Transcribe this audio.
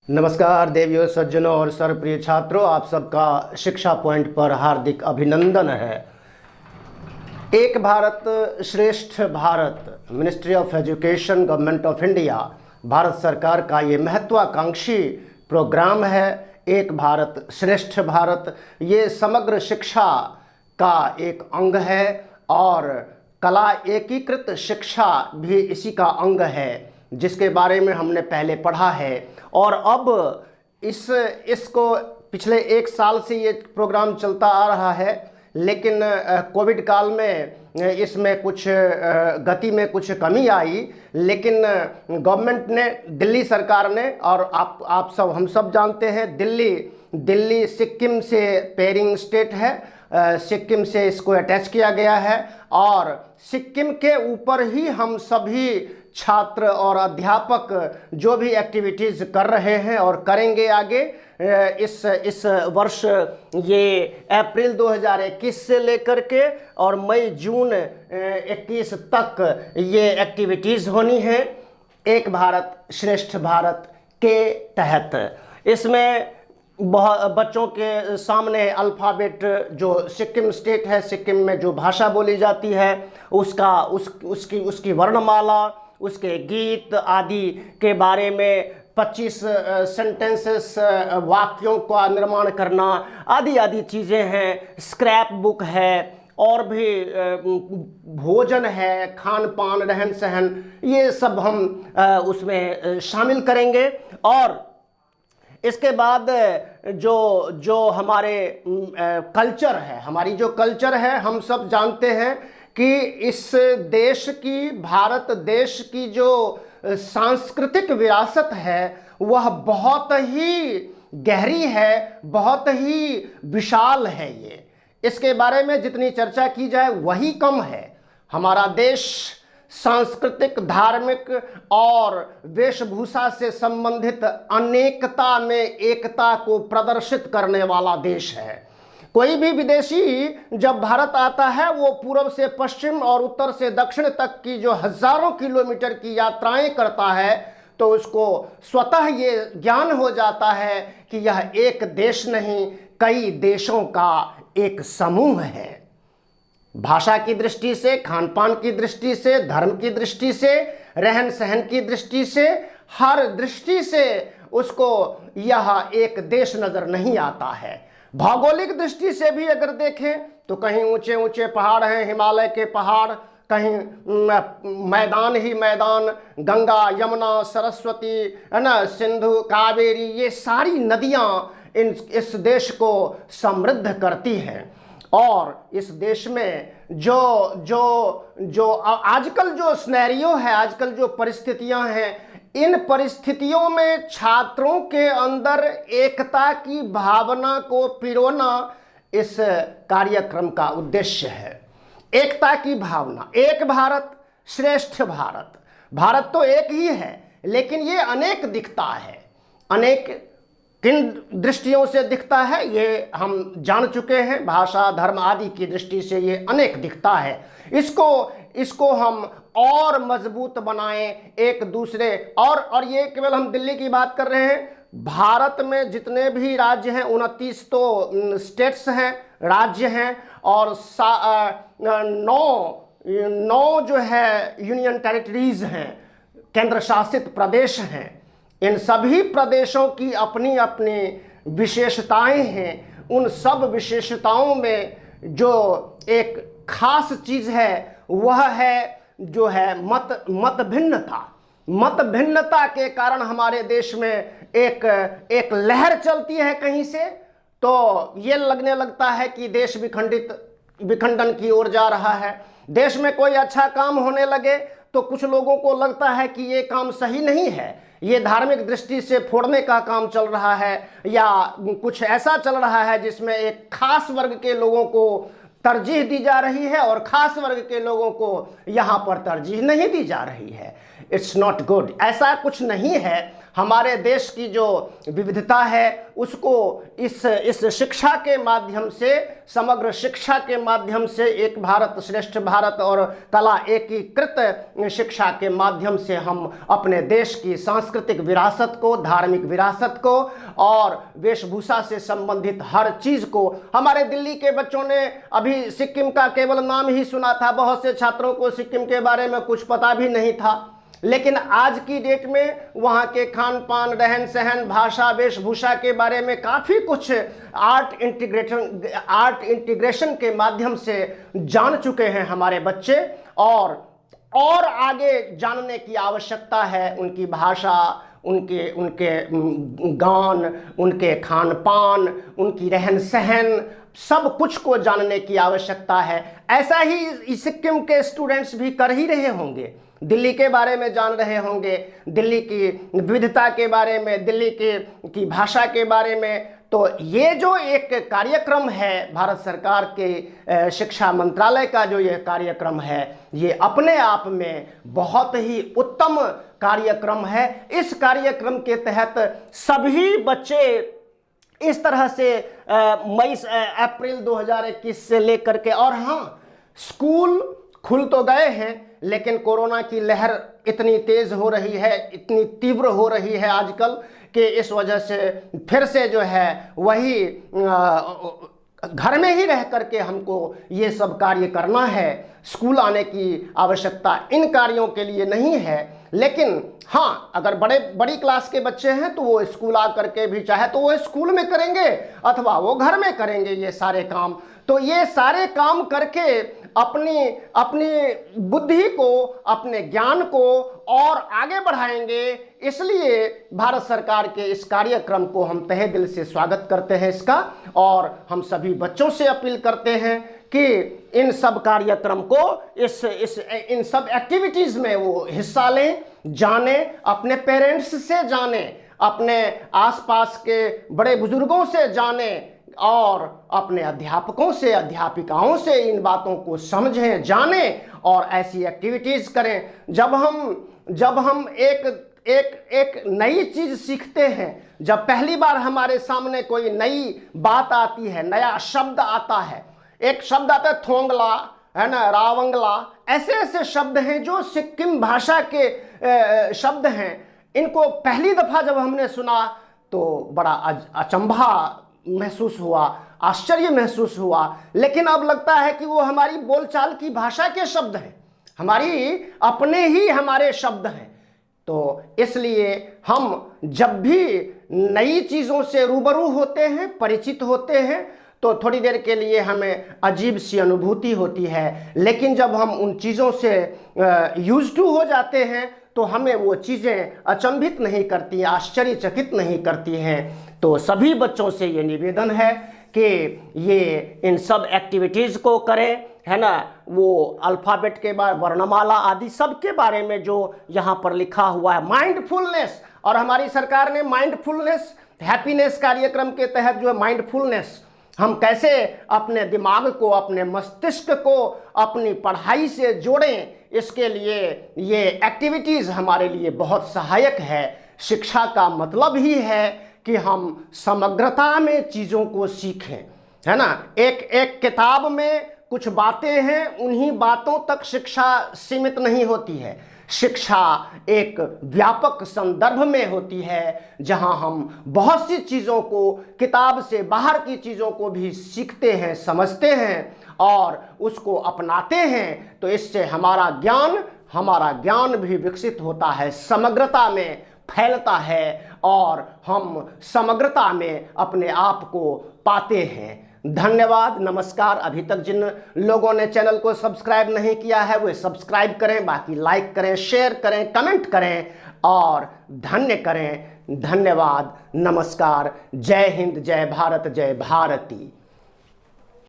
नमस्कार देवियों, सज्जनों और सर्वप्रिय छात्रों, आप सबका शिक्षा पॉइंट पर हार्दिक अभिनंदन है। एक भारत श्रेष्ठ Bharat, ministry of education, government of India, Bharat सरकार का ये महत्वाकांक्षी प्रोग्राम है। एक भारत श्रेष्ठ भारत, ये समग्र शिक्षा का एक अंग है और कला एकीकृत शिक्षा भी इसी का अंग है, जिसके बारे में हमने पहले पढ़ा है। और अब इसको पिछले एक साल से ये प्रोग्राम चलता आ रहा है, लेकिन कोविड काल में इसमें कुछ गति में कुछ कमी आई। लेकिन गवर्नमेंट ने, दिल्ली सरकार ने, और हम सब जानते हैं, दिल्ली सिक्किम से पेयरिंग स्टेट है, सिक्किम से इसको अटैच किया गया है और सिक्किम के ऊपर ही हम सभी छात्र और अध्यापक जो भी एक्टिविटीज़ कर रहे हैं और करेंगे आगे। इस वर्ष ये अप्रैल 2021 से लेकर के और मई जून 21 तक ये एक्टिविटीज़ होनी है एक भारत श्रेष्ठ भारत के तहत। इसमें बच्चों के सामने अल्फ़ाबेट, जो सिक्किम स्टेट है, सिक्किम में जो भाषा बोली जाती है उसकी वर्णमाला, उसके गीत आदि के बारे में 25 सेंटेंसेस, वाक्यों का निर्माण करना आदि चीज़ें हैं। स्क्रैप बुक है और भी भोजन है, खान पान, रहन सहन, ये सब हम उसमें शामिल करेंगे। और इसके बाद जो हमारे कल्चर है, हमारी जो कल्चर है, हम सब जानते हैं कि इस देश की, भारत देश की जो सांस्कृतिक विरासत है वह बहुत ही गहरी है, बहुत ही विशाल है। इसके बारे में जितनी चर्चा की जाए वही कम है। हमारा देश सांस्कृतिक, धार्मिक और वेशभूषा से संबंधित अनेकता में एकता को प्रदर्शित करने वाला देश है। कोई भी विदेशी जब भारत आता है वो पूर्व से पश्चिम और उत्तर से दक्षिण तक की जो हजारों किलोमीटर की यात्राएं करता है, तो उसको स्वतः ये ज्ञान हो जाता है कि यह एक देश नहीं, कई देशों का एक समूह है। भाषा की दृष्टि से, खान पान की दृष्टि से, धर्म की दृष्टि से, रहन सहन की दृष्टि से, हर दृष्टि से उसको यह एक देश नजर नहीं आता है। भौगोलिक दृष्टि से भी अगर देखें तो कहीं ऊंचे ऊंचे पहाड़ हैं, हिमालय के पहाड़, कहीं मैदान ही मैदान, गंगा, यमुना, सरस्वती, है ना, सिंधु, कावेरी, ये सारी नदियां इस देश को समृद्ध करती हैं। और इस देश में जो आजकल जो सिनेरियो है, आजकल जो परिस्थितियां हैं, इन परिस्थितियों में छात्रों के अंदर एकता की भावना को पिरोना इस कार्यक्रम का उद्देश्य है। एकता की भावना, एक भारत श्रेष्ठ भारत। भारत तो एक ही है, लेकिन ये अनेक दिखता है। अनेक किन दृष्टियों से दिखता है ये हम जान चुके हैं। भाषा, धर्म आदि की दृष्टि से ये अनेक दिखता है। इसको हम और मजबूत बनाएं एक दूसरे, और ये केवल हम दिल्ली की बात कर रहे हैं। भारत में जितने भी राज्य हैं, 29 तो स्टेट्स हैं, राज्य हैं, और 9 जो है यूनियन टेरिटरीज हैं, केंद्र शासित प्रदेश हैं। इन सभी प्रदेशों की अपनी अपनी विशेषताएं हैं। उन सब विशेषताओं में जो एक खास चीज़ है वह है जो है मत भिन्नता। मत भिन्नता के कारण हमारे देश में एक लहर चलती है कहीं से, तो ये लगने लगता है कि देश विखंडन की ओर जा रहा है। देश में कोई अच्छा काम होने लगे तो कुछ लोगों को लगता है कि ये काम सही नहीं है, ये धार्मिक दृष्टि से फोड़ने का काम चल रहा है, या कुछ ऐसा चल रहा है जिसमें एक खास वर्ग के लोगों को तरजीह दी जा रही है और खास वर्ग के लोगों को यहाँ पर तरजीह नहीं दी जा रही है। It's not good. ऐसा कुछ नहीं है। हमारे देश की जो विविधता है उसको इस शिक्षा के माध्यम से, समग्र शिक्षा के माध्यम से, एक भारत श्रेष्ठ भारत और कला एकीकृत शिक्षा के माध्यम से हम अपने देश की सांस्कृतिक विरासत को, धार्मिक विरासत को और वेशभूषा से संबंधित हर चीज़ को, हमारे दिल्ली के बच्चों ने अभी सिक्किम का केवल नाम ही सुना था, बहुत से छात्रों को सिक्किम के बारे में कुछ पता भी नहीं था, लेकिन आज की डेट में वहाँ के खान पान, रहन सहन, भाषा, वेशभूषा के बारे में काफ़ी कुछ आर्ट इंटीग्रेशन के माध्यम से जान चुके हैं हमारे बच्चे, और आगे जानने की आवश्यकता है। उनकी भाषा, उनके गान, उनके खान पान, उनकी रहन सहन, सब कुछ को जानने की आवश्यकता है। ऐसा ही सिक्किम के स्टूडेंट्स भी कर ही रहे होंगे, दिल्ली के बारे में जान रहे होंगे, दिल्ली की विविधता के बारे में, दिल्ली की भाषा के बारे में। तो ये जो एक कार्यक्रम है, भारत सरकार के शिक्षा मंत्रालय का जो ये कार्यक्रम है, ये अपने आप में बहुत ही उत्तम कार्यक्रम है। इस कार्यक्रम के तहत सभी बच्चे इस तरह से अप्रैल 2021 से लेकर के, और हाँ, स्कूल खुल तो गए हैं, लेकिन कोरोना की लहर इतनी तेज़ हो रही है, इतनी तीव्र हो रही है आजकल, कि इस वजह से फिर से जो है वही घर में ही रह करके हमको ये सब कार्य करना है। स्कूल आने की आवश्यकता इन कार्यों के लिए नहीं है, लेकिन हाँ, अगर बड़ी क्लास के बच्चे हैं तो वो स्कूल आ करके भी, चाहे तो वो स्कूल में करेंगे अथवा वो घर में करेंगे ये सारे काम। तो ये सारे काम करके अपनी बुद्धि को, अपने ज्ञान को और आगे बढ़ाएंगे। इसलिए भारत सरकार के इस कार्यक्रम को हम तहे दिल से स्वागत करते हैं इसका, और हम सभी बच्चों से अपील करते हैं कि इन सब कार्यक्रम को, इन सब एक्टिविटीज़ में वो हिस्सा लें, जाने, अपने पेरेंट्स से जाने, अपने आसपास के बड़े बुजुर्गों से जाने, और अपने अध्यापकों से, अध्यापिकाओं से इन बातों को समझें, जानें और ऐसी एक्टिविटीज़ करें। जब हम एक नई चीज़ सीखते हैं, जब पहली बार हमारे सामने कोई नई बात आती है, नया शब्द आता है, एक शब्द आता है थोंगला, है ना, रावंगला, ऐसे शब्द हैं जो सिक्किम भाषा के शब्द हैं। इनको पहली दफ़ा जब हमने सुना तो बड़ा अचंभा महसूस हुआ, आश्चर्य महसूस हुआ, लेकिन अब लगता है कि वो हमारी बोलचाल की भाषा के शब्द हैं, हमारे शब्द हैं। तो इसलिए हम जब भी नई चीज़ों से रूबरू होते हैं, परिचित होते हैं, तो थोड़ी देर के लिए हमें अजीब सी अनुभूति होती है, लेकिन जब हम उन चीज़ों से यूज्ड टू हो जाते हैं तो हमें वो चीज़ें अचंभित नहीं करती, आश्चर्यचकित नहीं करती हैं। तो सभी बच्चों से ये निवेदन है कि ये इन सब एक्टिविटीज़ को करें, है ना। वो अल्फ़ाबेट के बारे, वर्णमाला आदि सब के बारे में जो यहाँ पर लिखा हुआ है, माइंडफुलनेस, और हमारी सरकार ने माइंडफुलनेस हैप्पीनेस कार्यक्रम के तहत जो है माइंडफुलनेस, हम कैसे अपने दिमाग को, अपने मस्तिष्क को अपनी पढ़ाई से जोड़ें, इसके लिए ये एक्टिविटीज़ हमारे लिए बहुत सहायक है। शिक्षा का मतलब ही है कि हम समग्रता में चीज़ों को सीखें, है ना। एक किताब में कुछ बातें हैं, उन्हीं बातों तक शिक्षा सीमित नहीं होती है। शिक्षा एक व्यापक संदर्भ में होती है, जहां हम बहुत सी चीज़ों को, किताब से बाहर की चीज़ों को भी सीखते हैं, समझते हैं और उसको अपनाते हैं। तो इससे हमारा ज्ञान भी विकसित होता है, समग्रता में फैलता है और हम समग्रता में अपने आप को पाते हैं। धन्यवाद, नमस्कार। अभी तक जिन लोगों ने चैनल को सब्सक्राइब नहीं किया है वे सब्सक्राइब करें, बाकी लाइक करें, शेयर करें, कमेंट करें और धन्य करें। धन्यवाद, नमस्कार। जय हिंद, जय भारत, जय भारती।